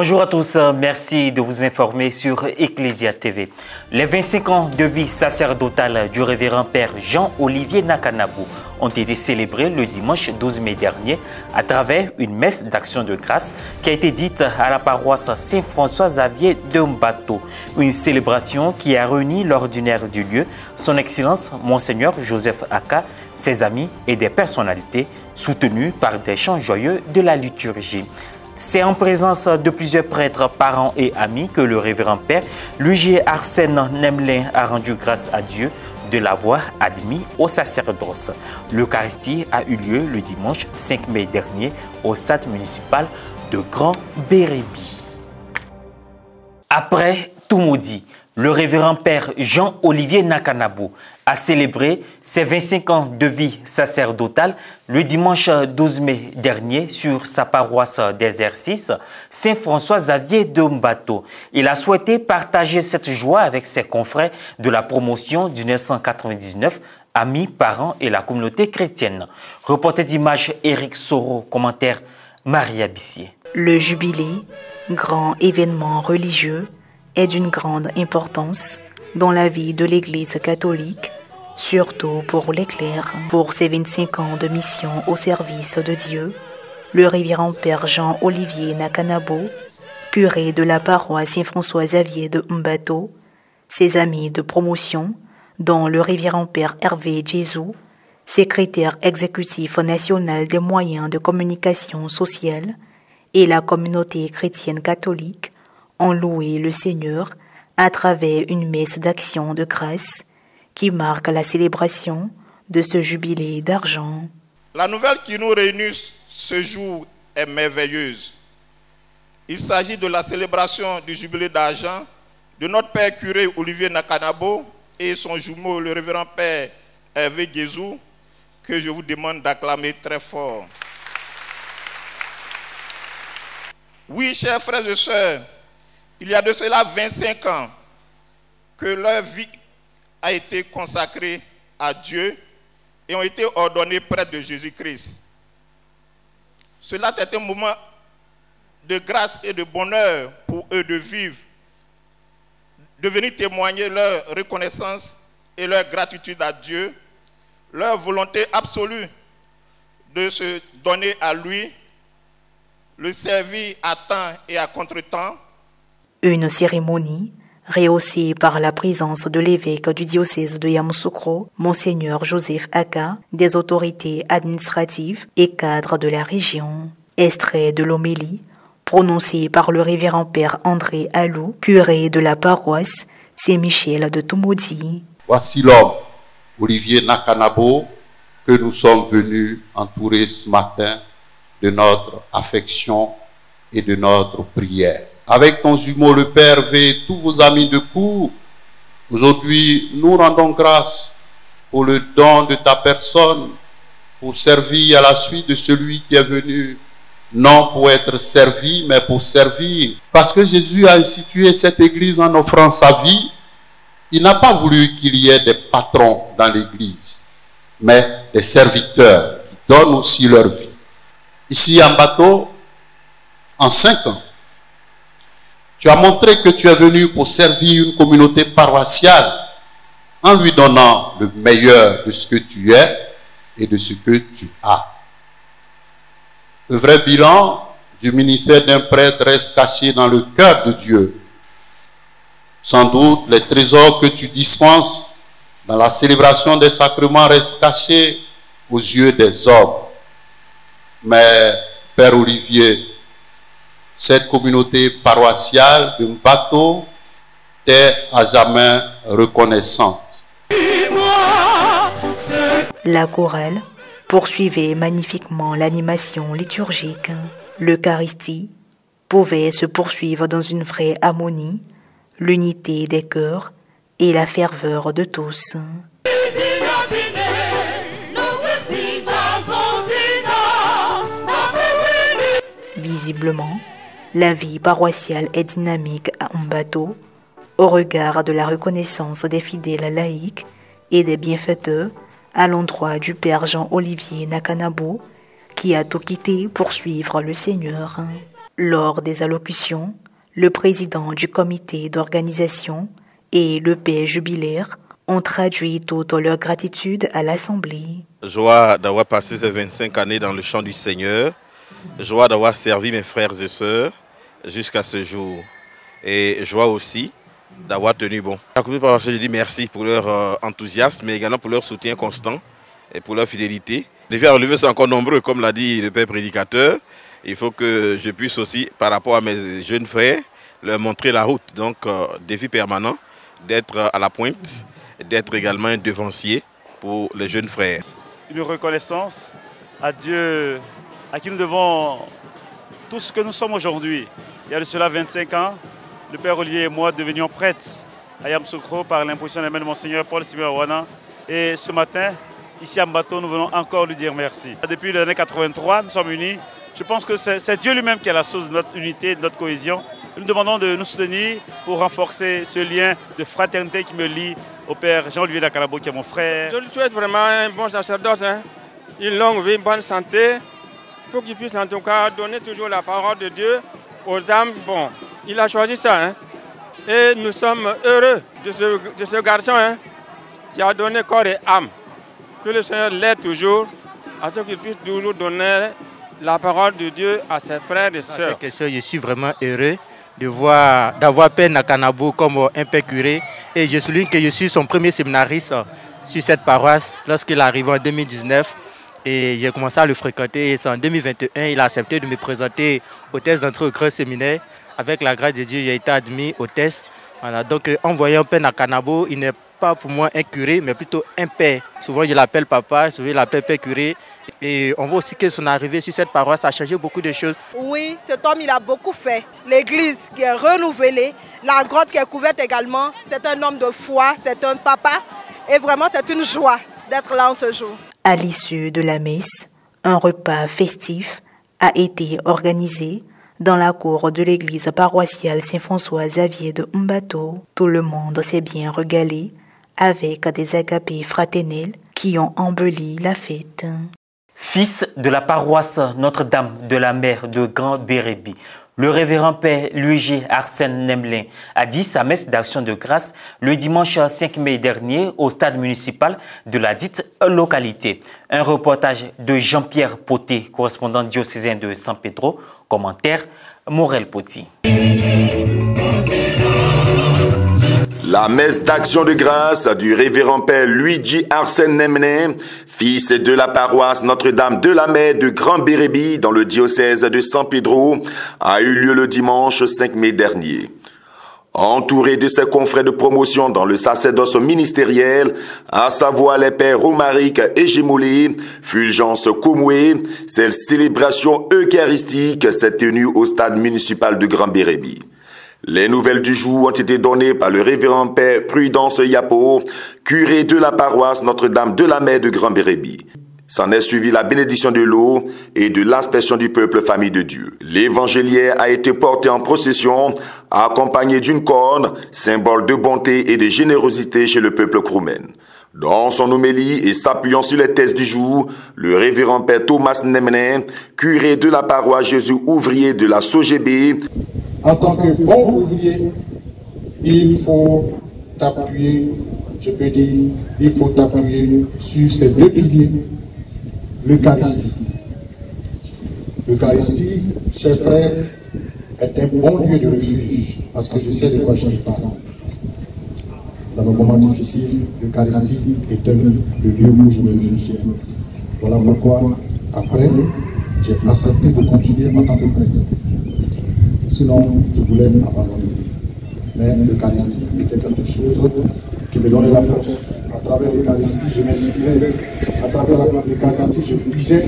Bonjour à tous, merci de vous informer sur Ecclesia TV. Les 25 ans de vie sacerdotale du révérend père Jean-Olivier Nakanabou ont été célébrés le dimanche 12 mai dernier à travers une messe d'action de grâce qui a été dite à la paroisse Saint-François-Xavier de Mbato. Une célébration qui a réuni l'ordinaire du lieu, son Excellence Monseigneur Joseph Aka, ses amis et des personnalités soutenus par des chants joyeux de la liturgie. C'est en présence de plusieurs prêtres, parents et amis que le révérend père Luigi Arsène Nemelin a rendu grâce à Dieu de l'avoir admis au sacerdoce. L'Eucharistie a eu lieu le dimanche 5 mai dernier au stade municipal de Grand Bérébi. Après tout maudit, le révérend père Jean-Olivier Nakanabou a célébré ses 25 ans de vie sacerdotale le dimanche 12 mai dernier sur sa paroisse d'exercice Saint-François-Xavier de Mbato. Il a souhaité partager cette joie avec ses confrères de la promotion du 999, amis, parents et la communauté chrétienne. Reporter d'image Éric Soro, commentaire Maria Bissier. Le jubilé, grand événement religieux, est d'une grande importance dans la vie de l'Église catholique, surtout pour les clercs. Pour ses 25 ans de mission au service de Dieu, le révérend père Jean-Olivier Nakanabou, curé de la paroisse Saint-François-Xavier de Mbato, ses amis de promotion, dont le révérend père Hervé Jésus, secrétaire exécutif national des moyens de communication sociale, et la communauté chrétienne catholique, ont loué le Seigneur à travers une messe d'action de grâce qui marque la célébration de ce jubilé d'argent. La nouvelle qui nous réunit ce jour est merveilleuse. Il s'agit de la célébration du jubilé d'argent de notre père curé Olivier Nakanabou et son jumeau, le révérend père Hervé Jésus, que je vous demande d'acclamer très fort. Oui, chers frères et sœurs, il y a de cela 25 ans que leur vie a été consacrée à Dieu et ont été ordonnés prêtres de Jésus-Christ. Cela est un moment de grâce et de bonheur pour eux de vivre, de venir témoigner leur reconnaissance et leur gratitude à Dieu, leur volonté absolue de se donner à lui, le servir à temps et à contre-temps. Une cérémonie rehaussée par la présence de l'évêque du diocèse de Yamoussoukro, Monseigneur Joseph Aka, des autorités administratives et cadres de la région. Extrait de l'homélie prononcée par le révérend père André Alou, curé de la paroisse Saint-Michel de Toumoudi. Voici l'homme, Olivier Nakanabou, que nous sommes venus entourer ce matin de notre affection et de notre prière. Avec ton jumeau le Père V et tous vos amis de cour, aujourd'hui nous rendons grâce pour le don de ta personne, pour servir à la suite de celui qui est venu, non pour être servi, mais pour servir. Parce que Jésus a institué cette église en offrant sa vie, il n'a pas voulu qu'il y ait des patrons dans l'église, mais des serviteurs qui donnent aussi leur vie. Ici à Mbato, en 5 ans, tu as montré que tu es venu pour servir une communauté paroissiale en lui donnant le meilleur de ce que tu es et de ce que tu as. Le vrai bilan du ministère d'un prêtre reste caché dans le cœur de Dieu. Sans doute, les trésors que tu dispenses dans la célébration des sacrements restent cachés aux yeux des hommes. Mais, Père Olivier, cette communauté paroissiale de Mbato t'est à jamais reconnaissante. La chorale poursuivait magnifiquement l'animation liturgique. L'Eucharistie pouvait se poursuivre dans une vraie harmonie, l'unité des cœurs et la ferveur de tous. Visiblement, la vie paroissiale est dynamique à Mbato, au regard de la reconnaissance des fidèles laïcs et des bienfaiteurs à l'endroit du père Jean-Olivier Nakanabou, qui a tout quitté pour suivre le Seigneur. Lors des allocutions, le président du comité d'organisation et le père jubilaire ont traduit toute leur gratitude à l'Assemblée. Joie d'avoir passé ces 25 années dans le champ du Seigneur. Joie d'avoir servi mes frères et sœurs jusqu'à ce jour. Et joie aussi d'avoir tenu bon. Je dis merci pour leur enthousiasme, mais également pour leur soutien constant et pour leur fidélité. Les défis à relever sont encore nombreux, comme l'a dit le père prédicateur. Il faut que je puisse aussi, par rapport à mes jeunes frères, leur montrer la route. Donc, défi permanent d'être à la pointe, d'être également un devancier pour les jeunes frères. Une reconnaissance à Dieu, à qui nous devons tout ce que nous sommes aujourd'hui. Il y a de cela 25 ans, le père Olivier et moi devenions prêtres à Yamoussoukro par l'imposition des mains de Monseigneur Paul Simon Wana. Et ce matin, ici à Mbato, nous venons encore lui dire merci. Depuis l'année 83, nous sommes unis. Je pense que c'est Dieu lui-même qui est la source de notre unité, de notre cohésion. Nous demandons de nous soutenir pour renforcer ce lien de fraternité qui me lie au père Jean-Olivier Nakanabo, qui est mon frère. Je lui souhaite vraiment un bon sacerdoce, une longue vie, une bonne santé, pour qu'il puisse en tout cas donner toujours la parole de Dieu aux âmes. Bon, il a choisi ça. Et nous sommes heureux de ce garçon qui a donné corps et âme. Que le Seigneur l'aide toujours, à ce qu'il puisse toujours donner la parole de Dieu à ses frères et sœurs. Je suis vraiment heureux d'avoir Père Nakanabo comme un père curé. Et je souligne que je suis son premier séminariste sur cette paroisse lorsqu'il est arrivé en 2019. Et j'ai commencé à le fréquenter. Et c'est en 2021 il a accepté de me présenter au test d'entrée au grand séminaire. Avec la grâce de Dieu, j'ai été admis au test. Voilà. Donc en voyant Père Nakanabo, il n'est pas pour moi un curé, mais plutôt un père. Souvent je l'appelle papa, souvent je l'appelle père curé. Et on voit aussi que son arrivée sur cette paroisse a changé beaucoup de choses. Oui, cet homme il a beaucoup fait. L'église qui est renouvelée, la grotte qui est couverte également. C'est un homme de foi, c'est un papa. Et vraiment c'est une joie d'être là en ce jour. À l'issue de la messe, un repas festif a été organisé dans la cour de l'église paroissiale Saint-François Xavier de Mbato. Tout le monde s'est bien régalé avec des agapés fraternels qui ont embelli la fête. Fils de la paroisse Notre-Dame de la Mer de Grand Bérébi, le révérend père Luigi Arsène Nemelin a dit sa messe d'action de grâce le dimanche 5 mai dernier au stade municipal de la dite localité. Un reportage de Jean-Pierre Poté, correspondant diocésain de San Pedro. Commentaire, Morel Poti. La messe d'action de grâce du révérend père Luigi Arsène Nemelin, fils de la paroisse Notre-Dame de la Mer de Grand Bérébi dans le diocèse de San Pedro, a eu lieu le dimanche 5 mai dernier. Entouré de ses confrères de promotion dans le sacerdoce ministériel, à savoir les pères Romaric et Gémolé, Fulgence Komoué, cette célébration eucharistique s'est tenue au stade municipal de Grand Bérébi. Les nouvelles du jour ont été données par le révérend père Prudence Yapo, curé de la paroisse Notre-Dame de la Mer de Grand Bérébi. S'en est suivi la bénédiction de l'eau et de l'aspersion du peuple famille de Dieu. L'évangéliaire a été porté en procession, accompagné d'une corne, symbole de bonté et de générosité chez le peuple kroumen. Dans son homélie et s'appuyant sur les thèses du jour, le révérend père Thomas Nemelin, curé de la paroisse Jésus ouvrier de la SOGB, en tant que bon ouvrier, il faut t'appuyer, je peux dire, il faut t'appuyer sur ces deux piliers. L'Eucharistie. L'Eucharistie, chers frères, est un bon lieu de refuge, parce que je sais de quoi je parle. Dans nos moments difficiles, l'Eucharistie est le lieu où je me réfugie. Voilà pourquoi, après, j'ai accepté de continuer en tant que prêtre. Sinon, je voulais abandonner. Mais l'Eucharistie était quelque chose qui me donnait la force. À travers l'Eucharistie, je m'inspirais. À travers l'Eucharistie, je puisais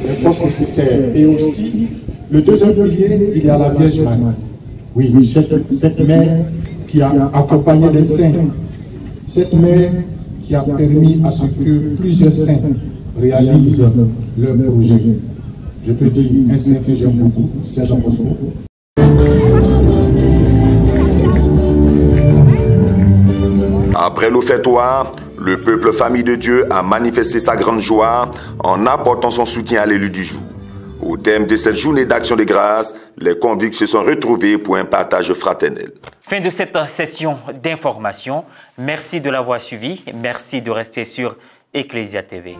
les forces nécessaires. Et aussi, le deuxième pilier, il y a la Vierge Marie. Oui, cette mère qui a accompagné les saints. Cette mère qui a permis à ce que plusieurs saints réalisent leur projet. Je peux dire un saint que j'aime beaucoup, Saint Jean Bosco. Après l'offertoire, le peuple famille de Dieu a manifesté sa grande joie en apportant son soutien à l'élu du jour. Au thème de cette journée d'action de grâce, les convicts se sont retrouvés pour un partage fraternel. Fin de cette session d'information. Merci de l'avoir suivi. Merci de rester sur Ecclesia TV.